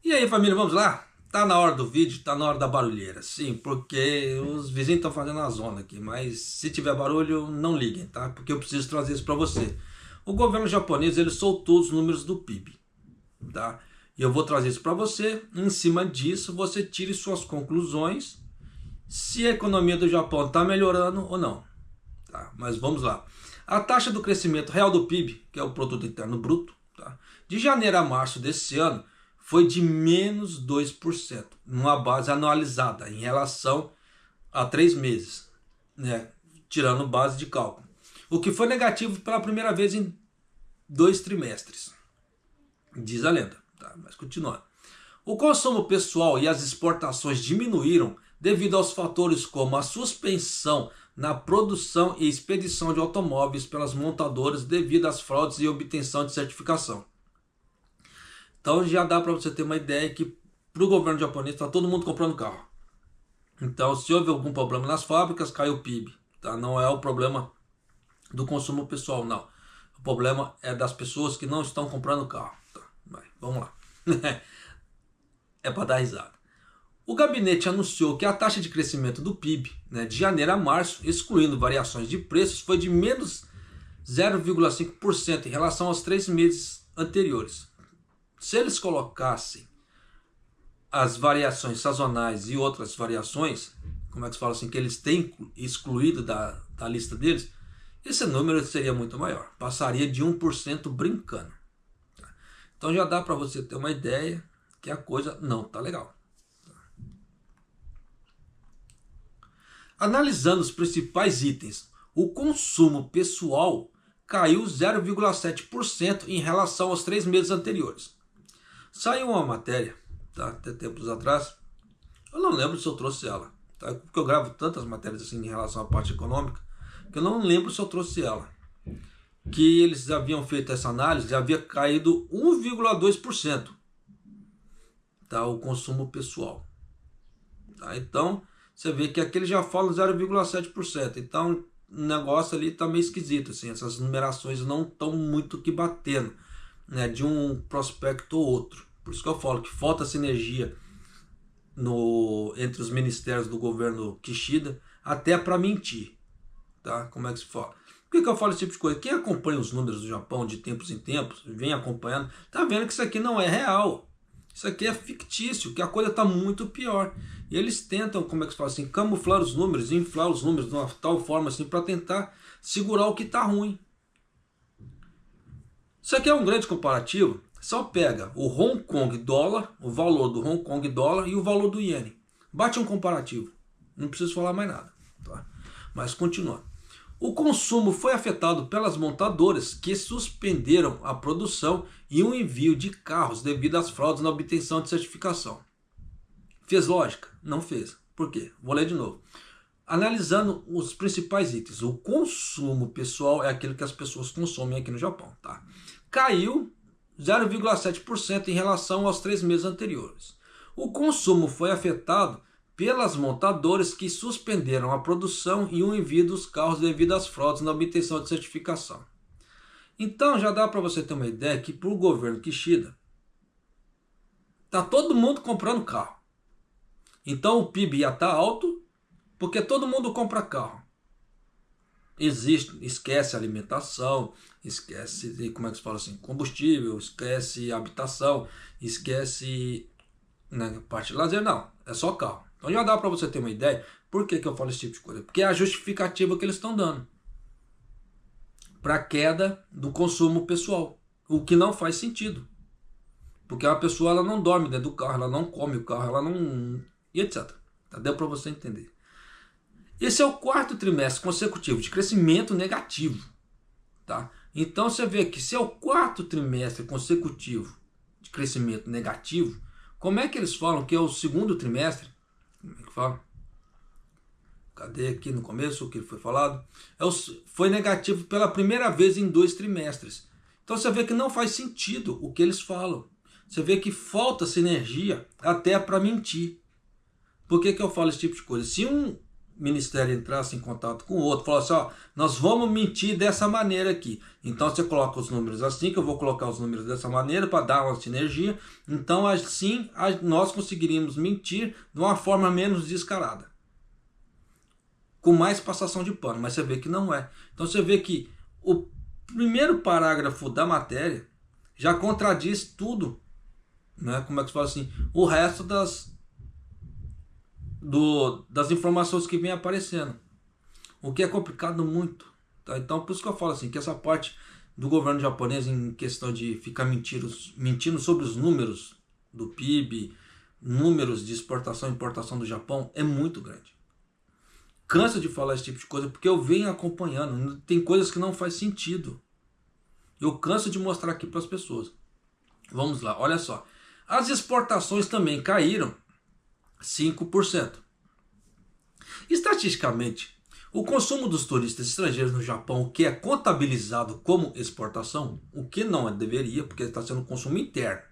E aí, família, vamos lá? Tá na hora do vídeo, tá na hora da barulheira. Sim, porque os vizinhos estão fazendo a zona aqui, mas se tiver barulho, não liguem, tá? Porque eu preciso trazer isso para você. O governo japonês, ele soltou os números do PIB, tá? E eu vou trazer isso para você. Em cima disso, você tire suas conclusões se a economia do Japão está melhorando ou não, tá? Mas vamos lá. A taxa do crescimento real do PIB, que é o Produto Interno Bruto, tá? De janeiro a março desse ano, foi de menos 2%, numa base anualizada, em relação a 3 meses, né? Tirando base de cálculo. O que foi negativo pela primeira vez em 2 trimestres, diz a lenda. Tá? Mas continuando. O consumo pessoal e as exportações diminuíram devido aos fatores como a suspensão na produção e expedição de automóveis pelas montadoras devido às fraudes e obtenção de certificação. Então já dá para você ter uma ideia que para o governo japonês está todo mundo comprando carro. Então se houve algum problema nas fábricas, caiu o PIB. Tá? Não é o problema do consumo pessoal, não. O problema é das pessoas que não estão comprando carro. Tá? Vamos lá. É para dar risada. O gabinete anunciou que a taxa de crescimento do PIB, né, de janeiro a março, excluindo variações de preços, foi de menos 0,5% em relação aos 3 meses anteriores. Se eles colocassem as variações sazonais e outras variações, como é que se fala assim, que eles têm excluído da lista deles, esse número seria muito maior, passaria de 1% brincando. Então já dá para você ter uma ideia que a coisa não está legal. Analisando os principais itens, o consumo pessoal caiu 0,7% em relação aos 3 meses anteriores. Saiu uma matéria, tá, até tempos atrás, eu não lembro se eu trouxe ela, tá, porque eu gravo tantas matérias assim em relação à parte econômica, que eu não lembro se eu trouxe ela, que eles haviam feito essa análise e havia caído 1,2%, tá, o consumo pessoal. Tá, então, você vê que aqui eles já falam 0,7%, então o negócio ali está meio esquisito, assim, essas numerações não estão muito que batendo, né, de um prospecto ou outro. Por isso que eu falo que falta sinergia entre os ministérios do governo Kishida, até para mentir. Tá? Como é que se fala? Por que eu falo esse tipo de coisa? Quem acompanha os números do Japão de tempos em tempos, vem acompanhando, tá vendo que isso aqui não é real. Isso aqui é fictício, que a coisa está muito pior. E eles tentam, como é que se fala assim, camuflar os números, inflar os números de uma tal forma assim, para tentar segurar o que está ruim. Isso aqui é um grande comparativo. Só pega o Hong Kong dólar, o valor do Hong Kong dólar e o valor do iene. Bate um comparativo. Não preciso falar mais nada. Tá? Mas continuando. O consumo foi afetado pelas montadoras que suspenderam a produção e o envio de carros devido às fraudes na obtenção de certificação. Fez lógica? Não fez. Por quê? Vou ler de novo. Analisando os principais itens. O consumo pessoal é aquilo que as pessoas consomem aqui no Japão. Tá? Caiu 0,7% em relação aos 3 meses anteriores. O consumo foi afetado pelas montadoras que suspenderam a produção e o envio dos carros devido às fraudes na obtenção de certificação. Então já dá para você ter uma ideia que para o governo Kishida está todo mundo comprando carro. Então o PIB ia estar alto porque todo mundo compra carro. Esquece alimentação, esquece, como é que se fala assim, combustível, esquece habitação, esquece, né, parte de lazer, não, é só carro. Então já dá para você ter uma ideia por que eu falo esse tipo de coisa. Porque é a justificativa que eles estão dando para a queda do consumo pessoal, o que não faz sentido. Porque a pessoa ela não dorme dentro do carro, ela não come o carro, ela não... e etc. Tá? Deu para você entender. Esse é o 4º trimestre consecutivo de crescimento negativo. Tá? Então você vê que se é o 4º trimestre consecutivo de crescimento negativo, como é que eles falam que é o 2º trimestre? Como é que fala? Cadê aqui no começo o que foi falado? Foi negativo pela primeira vez em 2 trimestres. Então você vê que não faz sentido o que eles falam. Você vê que falta sinergia até para mentir. Por que eu falo esse tipo de coisa? Se um ministério entrasse em contato com o outro, falasse, ó, nós vamos mentir dessa maneira aqui. Então você coloca os números assim, que eu vou colocar os números dessa maneira para dar uma sinergia. Então assim nós conseguiríamos mentir de uma forma menos descarada, com mais passação de pano, mas você vê que não é. Então você vê que o primeiro parágrafo da matéria já contradiz tudo, né? Como é que se fala assim? O resto das informações que vem aparecendo, o que é complicado muito, tá? Então por isso que eu falo assim, que essa parte do governo japonês em questão de ficar mentindo sobre os números do PIB, números de exportação e importação do Japão, é muito grande. Canso de falar esse tipo de coisa porque eu venho acompanhando, tem coisas que não faz sentido, eu canso de mostrar aqui para as pessoas. Vamos lá, olha só, as exportações também caíram 5%. Estatisticamente, o consumo dos turistas estrangeiros no Japão, o que é contabilizado como exportação, o que não deveria, porque está sendo consumo interno,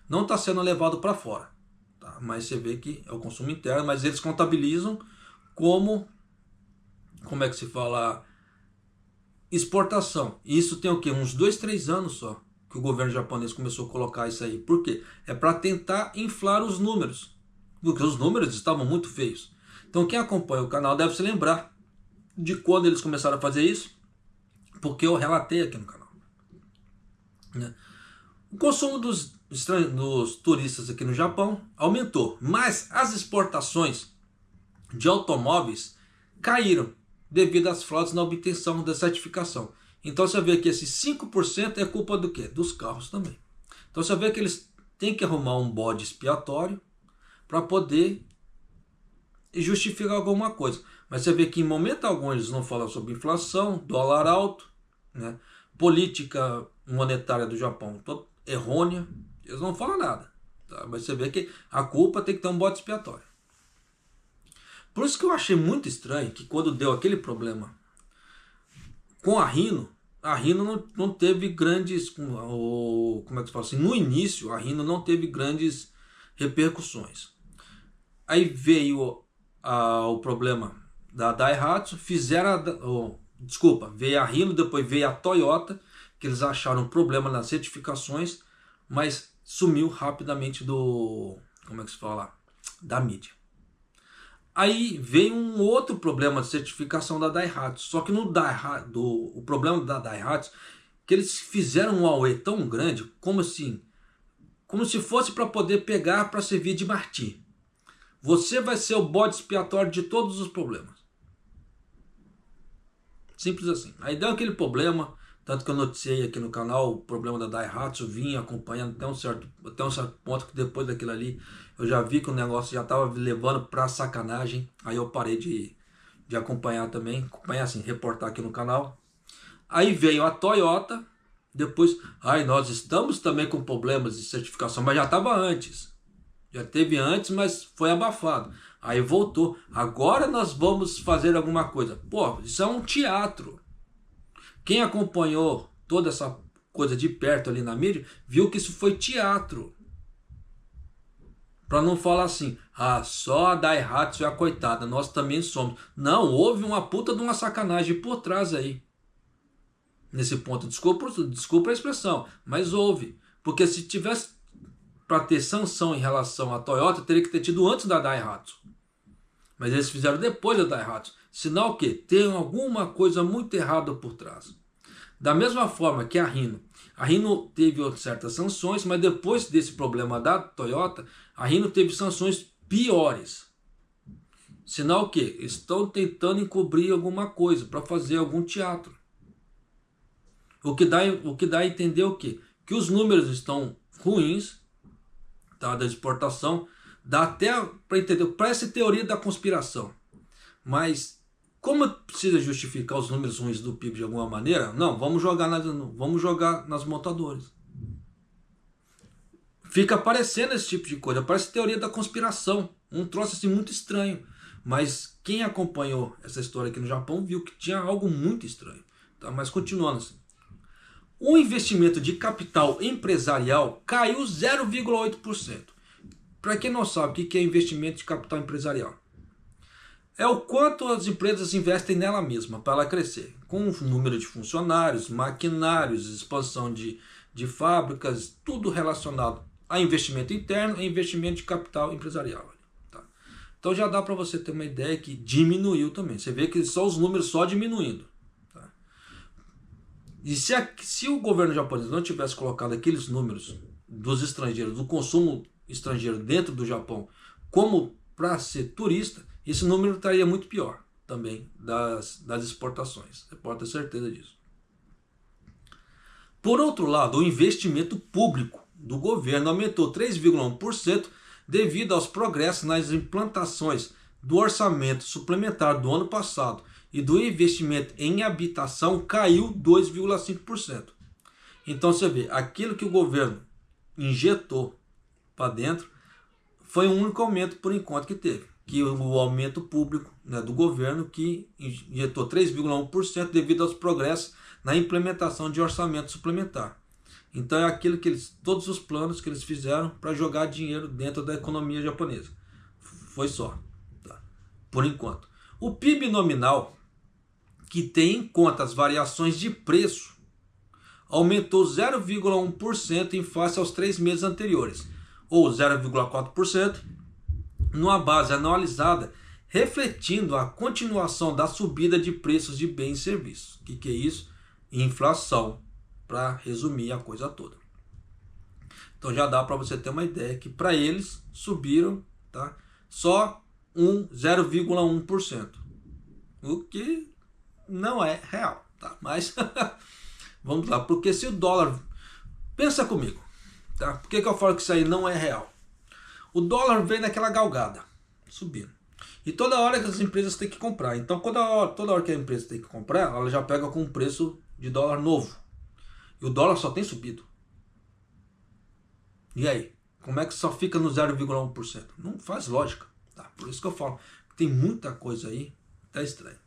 não está sendo levado para fora, tá? Mas você vê que é o consumo interno, mas eles contabilizam como é que se fala, exportação. E isso tem o quê? Uns 2, 3 anos só que o governo japonês começou a colocar isso aí. Por quê? É para tentar inflar os números, porque os números estavam muito feios. Então quem acompanha o canal deve se lembrar de quando eles começaram a fazer isso, porque eu relatei aqui no canal, né? O consumo dos turistas aqui no Japão aumentou, mas as exportações de automóveis caíram devido às fraudes na obtenção da certificação. Então você vê que esses 5% é culpa do quê? Dos carros também. Então você vê que eles têm que arrumar um bode expiatório para poder justificar alguma coisa. Mas você vê que em momento algum eles não falam sobre inflação, dólar alto, né? Política monetária do Japão errônea, eles não falam nada, tá? Mas você vê que a culpa tem que ter um bode expiatório. Por isso que eu achei muito estranho que quando deu aquele problema com a Hino não teve grandes, como é que se fala assim, no início a Hino não teve grandes repercussões. Aí veio o problema da Daihatsu, veio a Hino, depois veio a Toyota, que eles acharam problema nas certificações, mas sumiu rapidamente da mídia. Aí veio um outro problema de certificação da Daihatsu. Só que o problema da Daihatsu, que eles fizeram um auê tão grande, como se fosse para poder pegar para servir de martim. Você vai ser o bode expiatório de todos os problemas. Simples assim. Aí deu aquele problema, tanto que eu noticiei aqui no canal o problema da Daihatsu, vim acompanhando até um certo ponto, que depois daquilo ali eu já vi que o negócio já estava levando para sacanagem. Aí eu parei de acompanhar também, reportar aqui no canal. Aí veio a Toyota, depois, nós estamos também com problemas de certificação, mas já estava antes. Já teve antes, mas foi abafado. Aí voltou. Agora nós vamos fazer alguma coisa. Pô, isso é um teatro. Quem acompanhou toda essa coisa de perto ali na mídia, viu que isso foi teatro. Para não falar assim, só a Daihatsu é a coitada, nós também somos. Não, houve uma puta de uma sacanagem por trás aí. Nesse ponto, desculpa a expressão, mas houve. Porque se tivesse para ter sanção em relação à Toyota, teria que ter tido antes da Daihatsu. Mas eles fizeram depois da Daihatsu. Sinal que tem alguma coisa muito errada por trás. Da mesma forma que a Hino teve certas sanções, mas depois desse problema da Toyota, a Hino teve sanções piores. Sinal que estão tentando encobrir alguma coisa para fazer algum teatro. O que dá a entender o quê? Que os números estão ruins, tá, da exportação, dá até para entender, parece teoria da conspiração. Mas como precisa justificar os números ruins do PIB de alguma maneira, não, vamos jogar nas montadoras. Fica aparecendo esse tipo de coisa, parece teoria da conspiração, um troço assim muito estranho. Mas quem acompanhou essa história aqui no Japão viu que tinha algo muito estranho. Tá? Mas continuando assim. O investimento de capital empresarial caiu 0,8%. Para quem não sabe o que é investimento de capital empresarial, é o quanto as empresas investem nela mesma para ela crescer, com o número de funcionários, maquinários, expansão de fábricas, tudo relacionado a investimento interno e investimento de capital empresarial. Tá? Então já dá para você ter uma ideia que diminuiu também. Você vê que só os números só diminuindo. Tá? E se o governo japonês não tivesse colocado aqueles números dos estrangeiros, do consumo estrangeiro dentro do Japão, como para ser turista, esse número estaria muito pior também das exportações. Você pode ter certeza disso. Por outro lado, o investimento público do governo aumentou 3,1% devido aos progressos nas implantações do orçamento suplementar do ano passado e do investimento em habitação caiu 2,5%. Então você vê, aquilo que o governo injetou para dentro foi um único aumento por enquanto que teve, que o aumento público, né, do governo, que injetou 3,1% devido aos progressos na implementação de orçamento suplementar. Então é aquilo que todos os planos que eles fizeram para jogar dinheiro dentro da economia japonesa. Foi só, tá? Por enquanto. O PIB nominal, que tem em conta as variações de preço, aumentou 0,1% em face aos 3 meses anteriores, ou 0,4%, numa base anualizada, refletindo a continuação da subida de preços de bens e serviços. O que é isso? Inflação, para resumir a coisa toda. Então já dá para você ter uma ideia que para eles subiram, tá, só 0,1%, o que não é real, tá? Mas vamos lá, porque se o dólar, pensa comigo, tá? Por que eu falo que isso aí não é real? O dólar vem naquela galgada, subindo. E toda hora que as empresas têm que comprar. Então toda hora que a empresa tem que comprar, ela já pega com um preço de dólar novo. E o dólar só tem subido. E aí? Como é que só fica no 0,1%? Não faz lógica. Tá? Por isso que eu falo que tem muita coisa aí que tá estranha.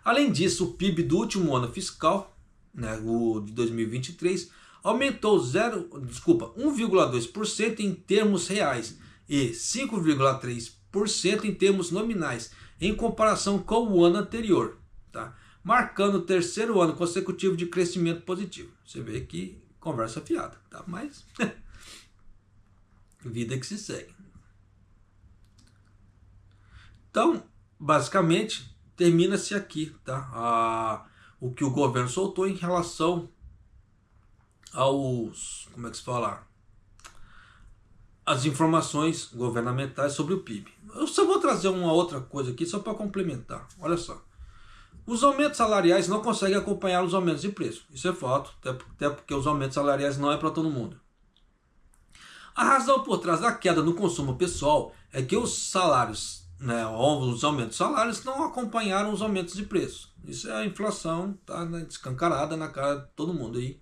Além disso, o PIB do último ano fiscal, né, o de 2023, aumentou 1,2% em termos reais e 5,3% em termos nominais, em comparação com o ano anterior, tá? Marcando o terceiro ano consecutivo de crescimento positivo. Você vê que conversa fiada, tá? Mas vida que se segue. Então, basicamente, termina-se aqui, tá? O que o governo soltou em relação aos, como é que se fala? As informações governamentais sobre o PIB. Eu só vou trazer uma outra coisa aqui só para complementar. Olha só. Os aumentos salariais não conseguem acompanhar os aumentos de preço. Isso é fato, até porque os aumentos salariais não é para todo mundo. A razão por trás da queda no consumo pessoal é que os salários, né, os aumentos de salários não acompanharam os aumentos de preço. Isso é a inflação, tá escancarada na cara de todo mundo aí.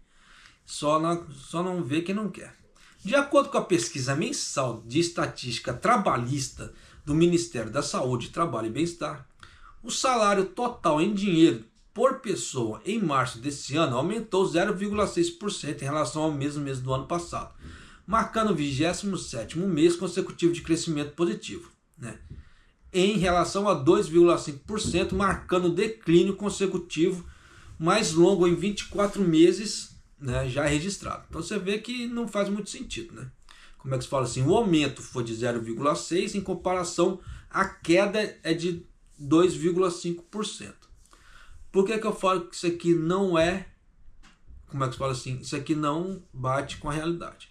Só não vê quem não quer. De acordo com a pesquisa mensal de estatística trabalhista do Ministério da Saúde, Trabalho e Bem-Estar, o salário total em dinheiro por pessoa em março desse ano aumentou 0,6% em relação ao mesmo mês do ano passado, marcando o 27º mês consecutivo de crescimento positivo, né? Em relação a 2,5%, marcando o declínio consecutivo mais longo em 24 meses, né, já registrado. Então você vê que não faz muito sentido, né? Como é que se fala assim? O aumento foi de 0,6%, em comparação a queda é de 2,5%. Por que eu falo que isso aqui não é, como é que se fala assim? Isso aqui não bate com a realidade.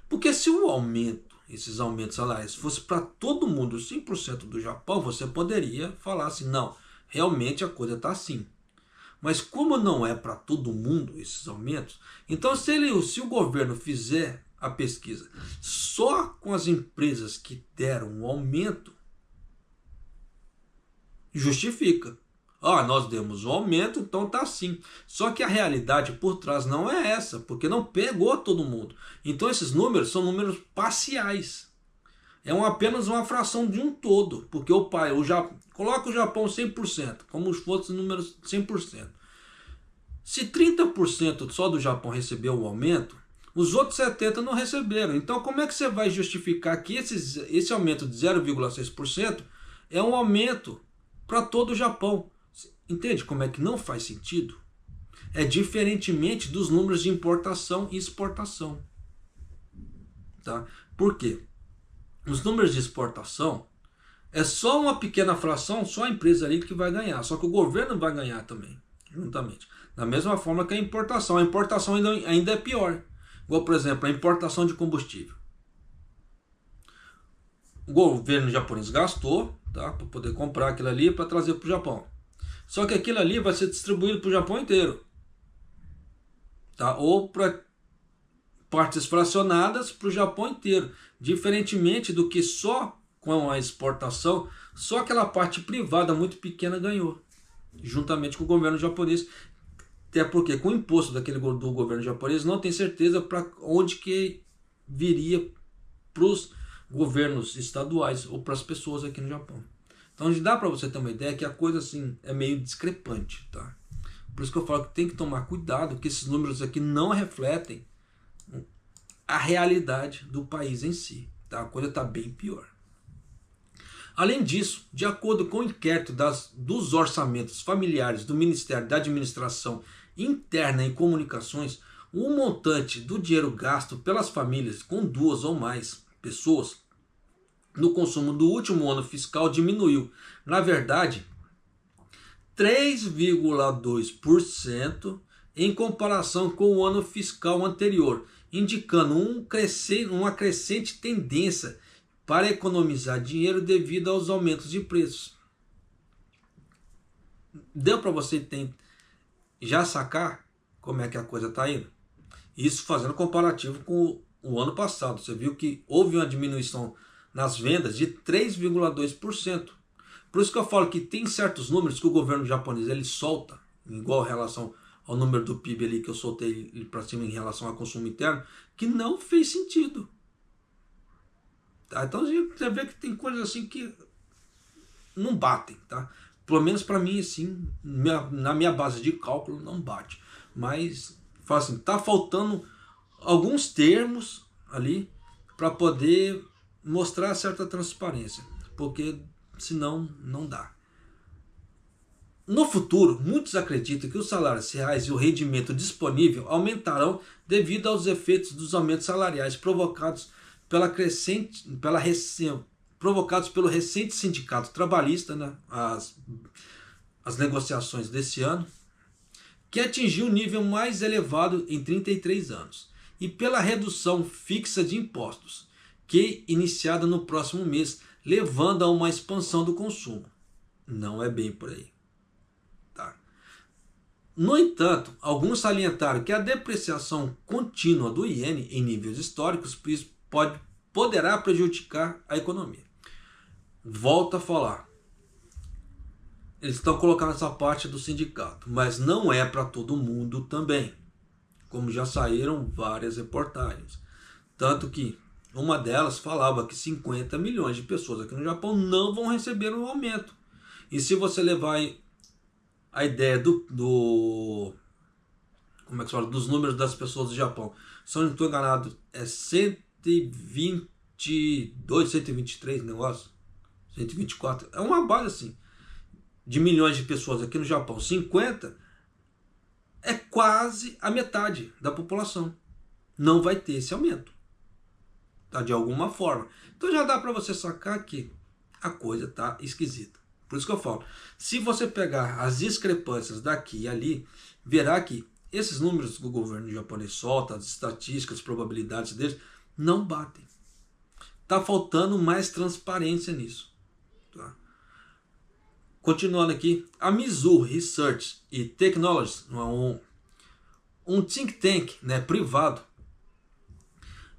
Porque se o aumento, esses aumentos salariais, fosse para todo mundo, 100% do Japão, você poderia falar assim, não, realmente a coisa está assim. Mas como não é para todo mundo esses aumentos, então se o governo fizer a pesquisa só com as empresas que deram um aumento, justifica. Nós demos um aumento, então tá assim. Só que a realidade por trás não é essa, porque não pegou todo mundo. Então esses números são números parciais. É apenas uma fração de um todo, porque coloca o Japão 100%, como se fosse números 100%. Se 30% só do Japão recebeu o aumento, os outros 70% não receberam. Então como é que você vai justificar que esse aumento de 0,6% é um aumento para todo o Japão. Entende como é que não faz sentido? É diferentemente dos números de importação e exportação. Tá? Por quê? Os números de exportação é só uma pequena fração, só a empresa ali que vai ganhar. Só que o governo vai ganhar também, juntamente. Da mesma forma que a importação. A importação ainda é pior. Igual, por exemplo, a importação de combustível. O governo japonês gastou, tá, para poder comprar aquilo ali para trazer para o Japão. Só que aquilo ali vai ser distribuído para o Japão inteiro. Tá? Ou para partes fracionadas para o Japão inteiro. Diferentemente do que só com a exportação, só aquela parte privada muito pequena ganhou. Juntamente com o governo japonês. Até porque com o imposto do governo japonês não tem certeza para onde que viria para os governos estaduais ou para as pessoas aqui no Japão. Então dá para você ter uma ideia que a coisa assim é meio discrepante, tá? Por isso que eu falo que tem que tomar cuidado, que esses números aqui não refletem a realidade do país em si, tá? A coisa está bem pior. Além disso, de acordo com o inquérito dos orçamentos familiares do Ministério da Administração Interna e Comunicações, o montante do dinheiro gasto pelas famílias com 2 ou mais pessoas no consumo do último ano fiscal diminuiu. Na verdade, 3,2% em comparação com o ano fiscal anterior, indicando uma crescente tendência para economizar dinheiro devido aos aumentos de preços. Deu para você já sacar como é que a coisa está indo? Isso fazendo comparativo com o ano passado. Você viu que houve uma diminuição nas vendas de 3,2%. Por isso que eu falo que tem certos números que o governo japonês ele solta, igual em relação ao número do PIB ali que eu soltei para cima em relação ao consumo interno, que não fez sentido. Tá? Então você vê que tem coisas assim que não batem, tá? Pelo menos para mim, assim, na minha base de cálculo não bate. Mas, fala assim, tá faltando alguns termos ali para poder mostrar certa transparência, porque senão não dá. No futuro, muitos acreditam que os salários reais e o rendimento disponível aumentarão devido aos efeitos dos aumentos salariais provocados pelo recente sindicato trabalhista, né, as negociações desse ano, que atingiu o nível mais elevado em 33 anos, e pela redução fixa de impostos, que iniciada no próximo mês, levando a uma expansão do consumo. Não é bem por aí. Tá? No entanto, alguns salientaram que a depreciação contínua do iene em níveis históricos poderá prejudicar a economia. Volto a falar. Eles estão colocando essa parte do sindicato, mas não é para todo mundo também. Como já saíram várias reportagens. Tanto que uma delas falava que 50 milhões de pessoas aqui no Japão não vão receber um aumento. E se você levar a ideia como é que se fala, dos números das pessoas do Japão, se eu não estou enganado, é 122, 123 negócio, 124, é uma base assim, de milhões de pessoas aqui no Japão. 50 é quase a metade da população. Não vai ter esse aumento. Tá? De alguma forma. Então já dá para você sacar que a coisa tá esquisita. Por isso que eu falo. Se você pegar as discrepâncias daqui e ali, verá que esses números que o governo japonês solta, as estatísticas, as probabilidades deles, não batem. Tá faltando mais transparência nisso. Tá? Continuando aqui, a Mizuho Research e Technologies, um think tank, né, privado,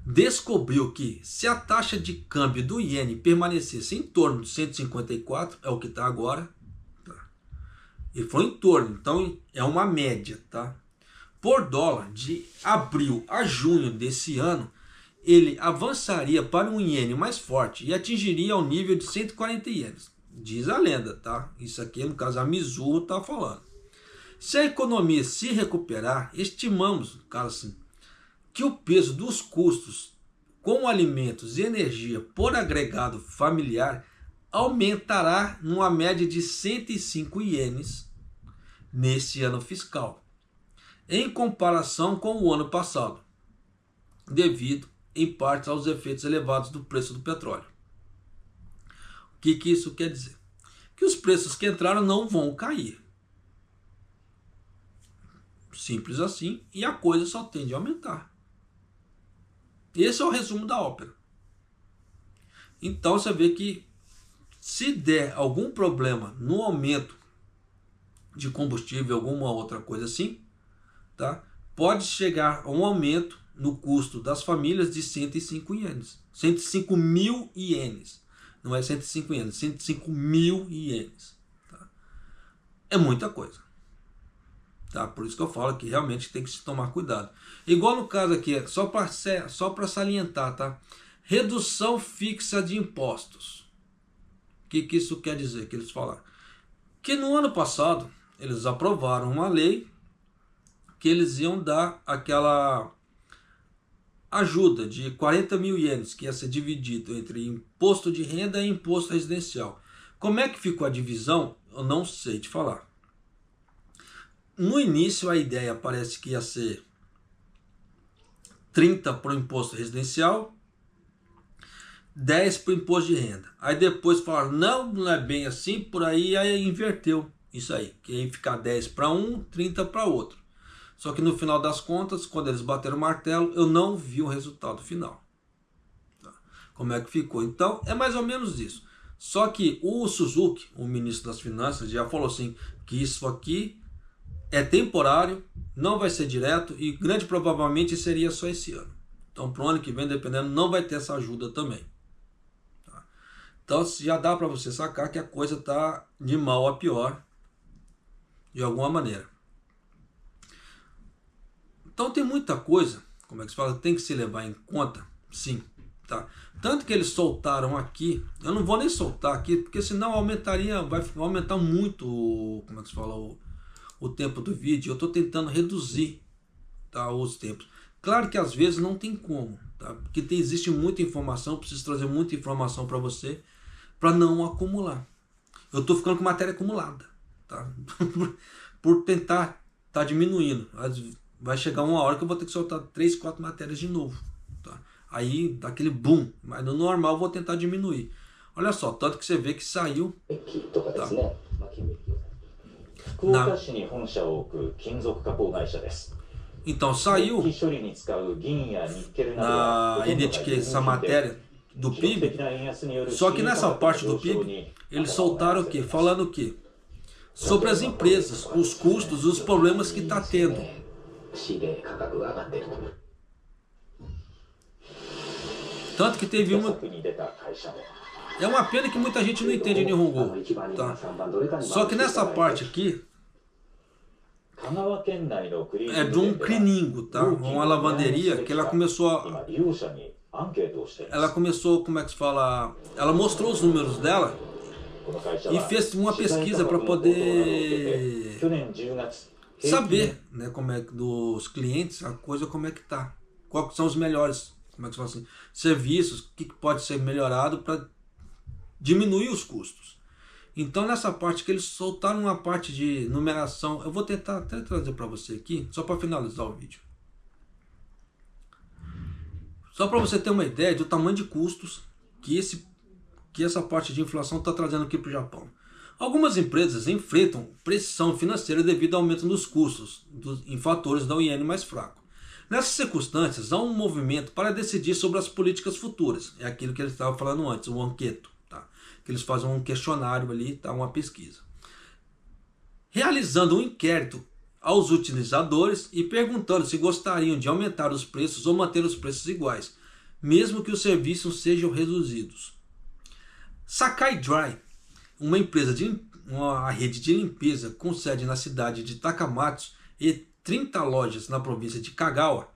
descobriu que se a taxa de câmbio do iene permanecesse em torno de 154, é o que está agora, tá? E foi em torno, então é uma média, tá? Por dólar, de abril a junho desse ano, ele avançaria para um iene mais forte e atingiria ao nível de 140 ienes. Diz a lenda, tá? Isso aqui, no caso, a Mizuho está falando. Se a economia se recuperar, estimamos, cara, assim, que o peso dos custos com alimentos e energia por agregado familiar aumentará numa média de 105 ienes neste ano fiscal, em comparação com o ano passado, devido em parte aos efeitos elevados do preço do petróleo. O que isso quer dizer? Que os preços que entraram não vão cair. Simples assim, e a coisa só tende a aumentar. Esse é o resumo da ópera. Então você vê que se der algum problema no aumento de combustível, alguma outra coisa assim, tá? Pode chegar a um aumento no custo das famílias de 105 ienes. 105 mil ienes. Não é 105 ienes, 105 mil ienes. Tá? É muita coisa. Tá? Por isso que eu falo que realmente tem que se tomar cuidado. Igual no caso aqui, só para salientar, tá? Redução fixa de impostos. O que isso quer dizer? Que eles falaram que no ano passado eles aprovaram uma lei que eles iam dar aquela ajuda de 40 mil ienes, que ia ser dividido entre imposto de renda e imposto residencial. Como é que ficou a divisão? Eu não sei te falar. No início a ideia parece que ia ser 30 para o imposto residencial, 10 para o imposto de renda. Aí depois falaram, não é bem assim, por aí inverteu isso aí, que ia ficar 10 para um, 30 para outro. Só que no final das contas, quando eles bateram o martelo, eu não vi o resultado final. Tá? Como é que ficou? Então, é mais ou menos isso. Só que o Suzuki, o ministro das Finanças, já falou assim, que isso aqui é temporário, não vai ser direto e grande provavelmente seria só esse ano. Então, para o ano que vem, dependendo, não vai ter essa ajuda também. Tá? Então, já dá para você sacar que a coisa está de mal a pior, de alguma maneira. Então tem muita coisa, como é que se fala, tem que se levar em conta, sim, tá? Tanto que eles soltaram aqui, eu não vou nem soltar aqui, porque senão aumentaria, vai aumentar muito, como é que se fala, o tempo do vídeo. Eu estou tentando reduzir, tá, os tempos. Claro que às vezes não tem como, tá? Porque existe muita informação, eu preciso trazer muita informação para você, para não acumular. Eu estou ficando com matéria acumulada, tá? Por tentar tá diminuindo. Vai chegar uma hora que eu vou ter que soltar 3, 4 matérias de novo. Tá? Aí dá aquele boom. Mas no normal eu vou tentar diminuir. Olha só, tanto que você vê que saiu. Tá? Então saiu na Identique essa matéria do PIB. Só que nessa parte do PIB eles soltaram o quê? Falando o quê? Sobre as empresas, os custos, os problemas que está tendo. Tanto que teve uma... É uma pena que muita gente não entende Nihongo, tá? Só que nessa parte aqui é de um Criningo, tá? Uma lavanderia que ela começou, como é que se fala? Ela mostrou os números dela e fez uma pesquisa para poder saber, né, como é que dos clientes a coisa, como é que tá, quais são os melhores, como é que se fala assim, serviços, o que pode ser melhorado para diminuir os custos. Então nessa parte que eles soltaram uma parte de numeração, eu vou tentar até trazer para você aqui, só para finalizar o vídeo. Só para você ter uma ideia do tamanho de custos que essa parte de inflação está trazendo aqui para o Japão. Algumas empresas enfrentam pressão financeira devido ao aumento dos custos em fatores da iene mais fraco. Nessas circunstâncias, há um movimento para decidir sobre as políticas futuras. É aquilo que eles estavam falando antes, o anqueto. Tá? Que eles fazem um questionário ali, tá? Uma pesquisa. Realizando um inquérito aos utilizadores e perguntando se gostariam de aumentar os preços ou manter os preços iguais, mesmo que os serviços sejam reduzidos. Sakai Dry, uma empresa uma rede de limpeza com sede na cidade de Takamatsu e 30 lojas na província de Kagawa,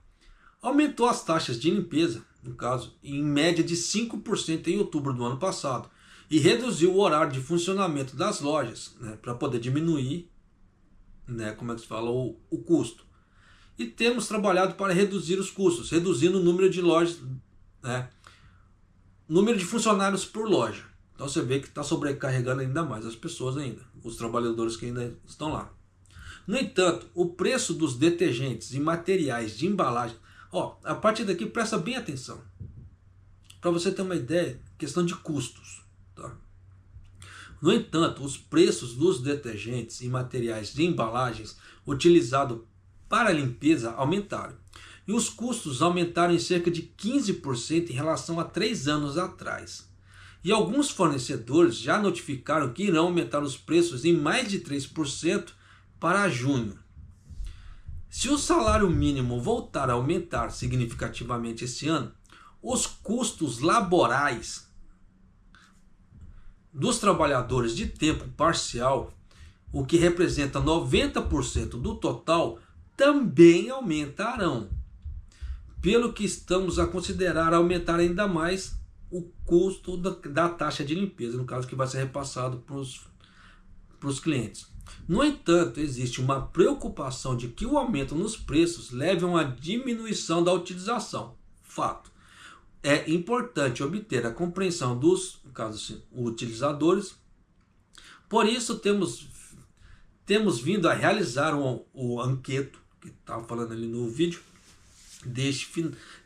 aumentou as taxas de limpeza, no caso, em média de 5% em outubro do ano passado, e reduziu o horário de funcionamento das lojas, né, para poder diminuir, né, como é que se fala, o custo. E temos trabalhado para reduzir os custos, reduzindo o número de lojas, né, número de funcionários por loja. Então você vê que está sobrecarregando ainda mais as pessoas ainda, os trabalhadores que ainda estão lá. No entanto, o preço dos detergentes e materiais de embalagem, a partir daqui presta bem atenção. Para você ter uma ideia, questão de custos. Tá? No entanto, os preços dos detergentes e materiais de embalagens utilizados para limpeza aumentaram. E os custos aumentaram em cerca de 15% em relação a 3 anos atrás. E alguns fornecedores já notificaram que irão aumentar os preços em mais de 3% para junho. Se o salário mínimo voltar a aumentar significativamente esse ano, os custos laborais dos trabalhadores de tempo parcial, o que representa 90% do total, também aumentarão. Pelo que estamos a considerar aumentar ainda mais o custo da taxa de limpeza, no caso que vai ser repassado para os clientes. No entanto, existe uma preocupação de que o aumento nos preços leve a uma diminuição da utilização. Fato. É importante obter a compreensão dos, no caso assim, utilizadores. Por isso temos vindo a realizar o anqueto, que estava falando ali no vídeo,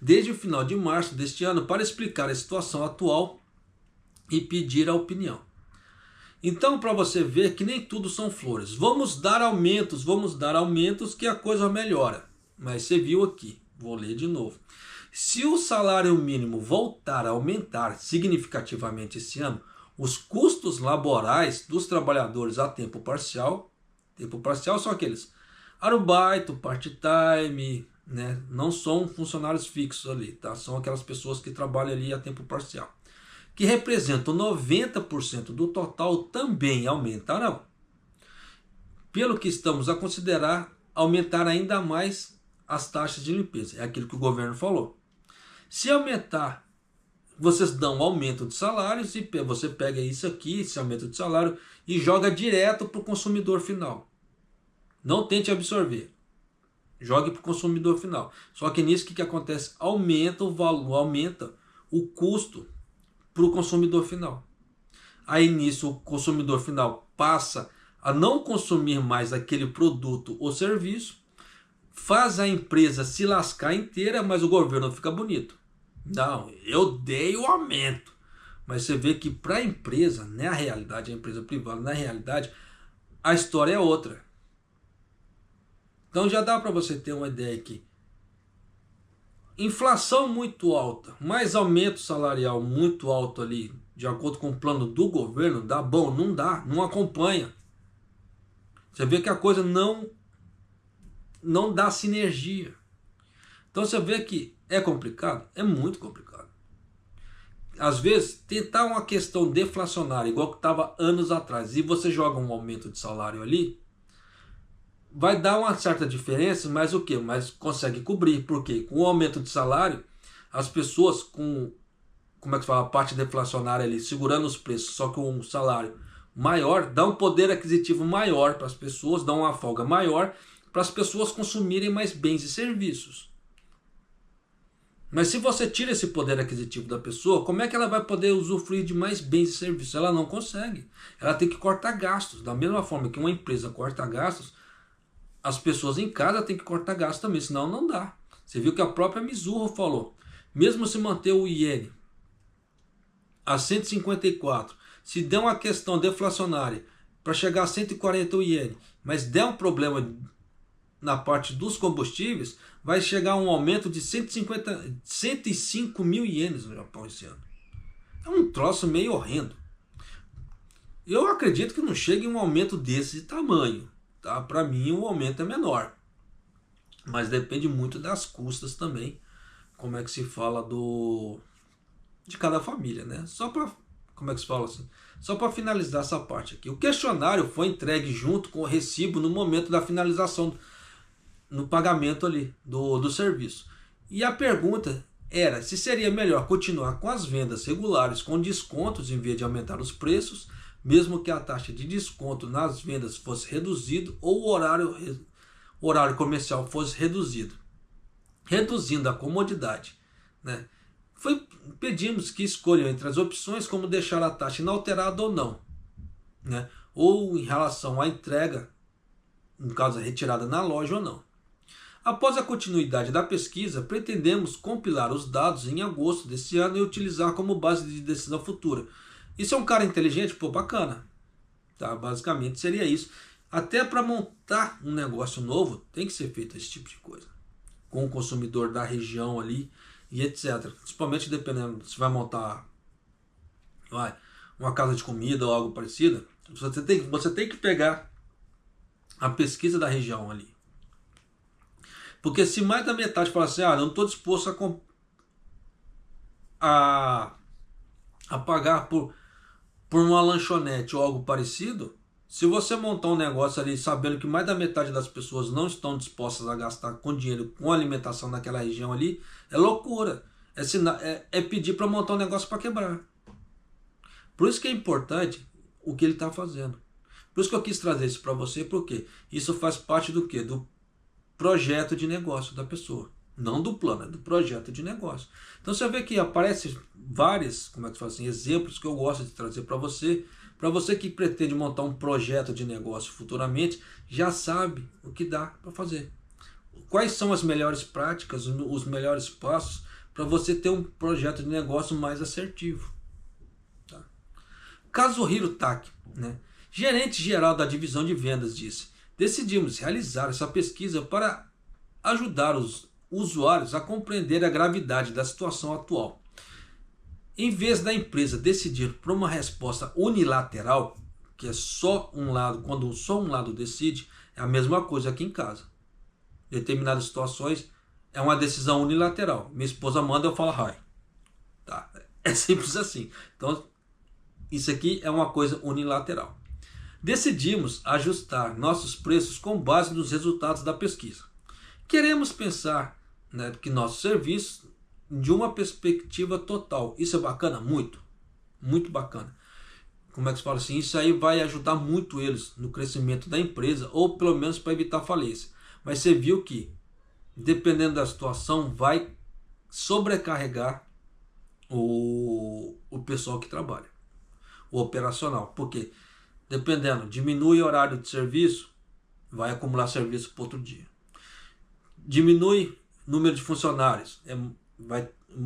desde o final de março deste ano, para explicar a situação atual e pedir a opinião. Então, para você ver que nem tudo são flores, vamos dar aumentos que a coisa melhora. Mas você viu aqui, vou ler de novo. Se o salário mínimo voltar a aumentar significativamente esse ano, os custos laborais dos trabalhadores a tempo parcial são aqueles arubaito, part-time, né? Não são funcionários fixos ali, tá? São aquelas pessoas que trabalham ali a tempo parcial, que representam 90% do total, também aumentarão. Pelo que estamos a considerar aumentar ainda mais as taxas de limpeza. É aquilo que o governo falou. Se aumentar, vocês dão um aumento de salários e você pega isso aqui, esse aumento de salário, e joga direto para o consumidor final. Não tente absorver. Jogue para o consumidor final. Só que nisso o que acontece? Aumenta o valor, aumenta o custo para o consumidor final. Aí nisso o consumidor final passa a não consumir mais aquele produto ou serviço, faz a empresa se lascar inteira, mas o governo fica bonito. Não, eu dei o aumento. Mas você vê que para a empresa, na realidade, a empresa privada, na realidade, a história é outra. Então já dá para você ter uma ideia aqui. Inflação muito alta, mais aumento salarial muito alto ali, de acordo com o plano do governo, dá bom? Não dá, não acompanha. Você vê que a coisa não dá sinergia. Então você vê que é complicado, é muito complicado. Às vezes, tentar uma questão deflacionária, igual que estava anos atrás, e você joga um aumento de salário ali, vai dar uma certa diferença, mas o quê? Mas consegue cobrir, porque com o aumento de salário, as pessoas com, como é que fala, a parte deflacionária ali, segurando os preços, só com um salário maior, dá um poder aquisitivo maior para as pessoas, dá uma folga maior para as pessoas consumirem mais bens e serviços. Mas se você tira esse poder aquisitivo da pessoa, como é que ela vai poder usufruir de mais bens e serviços? Ela não consegue. Ela tem que cortar gastos. Da mesma forma que uma empresa corta gastos, as pessoas em casa têm que cortar gastos também, senão não dá. Você viu que a própria Mizuho falou, mesmo se manter o iene a 154, se der uma questão deflacionária para chegar a 140 o iene, mas der um problema na parte dos combustíveis, vai chegar a um aumento de 105 mil ienes no Japão esse ano. É um troço meio horrendo. Eu acredito que não chegue um aumento desse tamanho. Tá? Para mim o aumento é menor. Mas depende muito das custas também. Como é que se fala de cada família, né? Só para, como é que se fala assim? Só para finalizar essa parte aqui. O questionário foi entregue junto com o recibo no momento da finalização, no pagamento ali do serviço. E a pergunta era se seria melhor continuar com as vendas regulares com descontos em vez de aumentar os preços, mesmo que a taxa de desconto nas vendas fosse reduzido ou o horário comercial fosse reduzido, reduzindo a comodidade, né? Pedimos que escolham entre as opções como deixar a taxa inalterada ou não, né? Ou em relação à entrega, no caso a retirada na loja ou não. Após a continuidade da pesquisa, pretendemos compilar os dados em agosto desse ano e utilizar como base de decisão futura. Isso é um cara inteligente? Pô, bacana. Tá? Basicamente seria isso. Até para montar um negócio novo, tem que ser feito esse tipo de coisa. Com o consumidor da região ali e etc. Principalmente dependendo se vai montar uma casa de comida ou algo parecido. Você tem que pegar a pesquisa da região ali. Porque se mais da metade falar assim, não estou disposto a pagar por uma lanchonete ou algo parecido, se você montar um negócio ali sabendo que mais da metade das pessoas não estão dispostas a gastar com dinheiro, com alimentação naquela região ali, é loucura. É pedir para montar um negócio para quebrar. Por isso que é importante o que ele está fazendo. Por isso que eu quis trazer isso para você, porque isso faz parte do quê? Do projeto de negócio da pessoa. Não do plano, é do projeto de negócio. Então você vê que aparecem vários, exemplos que eu gosto de trazer para você que pretende montar um projeto de negócio futuramente, já sabe o que dá para fazer. Quais são as melhores práticas, os melhores passos para você ter um projeto de negócio mais assertivo. Tá? Kazuhiro Taki, né? Gerente geral da divisão de vendas, disse: decidimos realizar essa pesquisa para ajudar os usuários a compreender a gravidade da situação atual. Em vez da empresa decidir por uma resposta unilateral, que é só um lado, quando só um lado decide, é a mesma coisa aqui em casa. Em determinadas situações é uma decisão unilateral. Minha esposa manda, eu falo hi. Tá? É simples assim. Então, isso aqui é uma coisa unilateral. Decidimos ajustar nossos preços com base nos resultados da pesquisa. Queremos pensar, né, que nossos serviços de uma perspectiva total. Isso é bacana? Muito. Muito bacana. Como é que se fala assim? Isso aí vai ajudar muito eles no crescimento da empresa, ou pelo menos para evitar falência. Mas você viu que, dependendo da situação, vai sobrecarregar o pessoal que trabalha. O operacional. Por quê? Dependendo, diminui o horário de serviço, vai acumular serviço para outro dia. Diminui o número de funcionários.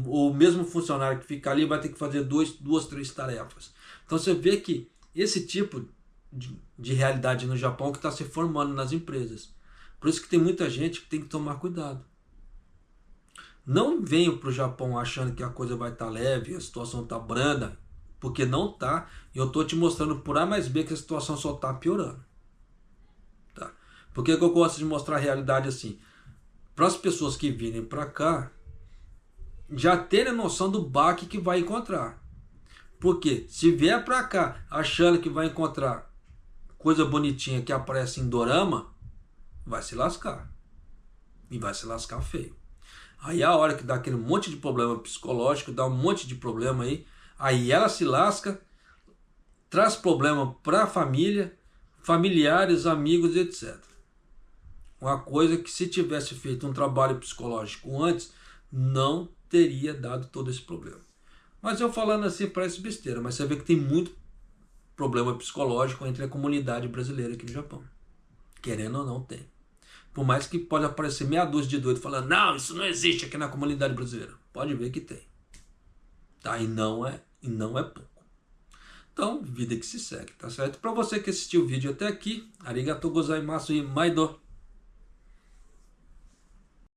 O mesmo funcionário que fica ali vai ter que fazer duas, três tarefas. Então você vê que esse tipo de realidade no Japão que está se formando nas empresas. Por isso que tem muita gente que tem que tomar cuidado. Não venham para o Japão achando que a coisa vai estar leve, a situação está branda, porque não está. E eu estou te mostrando por A mais B que a situação só está piorando. Tá? Por que eu gosto de mostrar a realidade assim? Para as pessoas que virem para cá, já terem noção do baque que vai encontrar. Porque se vier para cá achando que vai encontrar coisa bonitinha que aparece em dorama, vai se lascar. E vai se lascar feio. Aí a hora que dá aquele monte de problema psicológico, dá um monte de problema aí ela se lasca, traz problema para a família, familiares, amigos, etc. Uma coisa que se tivesse feito um trabalho psicológico antes, não teria dado todo esse problema. Mas eu falando assim parece besteira, mas você vê que tem muito problema psicológico entre a comunidade brasileira aqui no Japão. Querendo ou não, tem. Por mais que pode aparecer meia dúzia de doido falando, não, isso não existe aqui na comunidade brasileira. Pode ver que tem. Tá? E não é pouco. Então, vida que se segue, tá certo? Para você que assistiu o vídeo até aqui, arigatou gozaimasu e maido.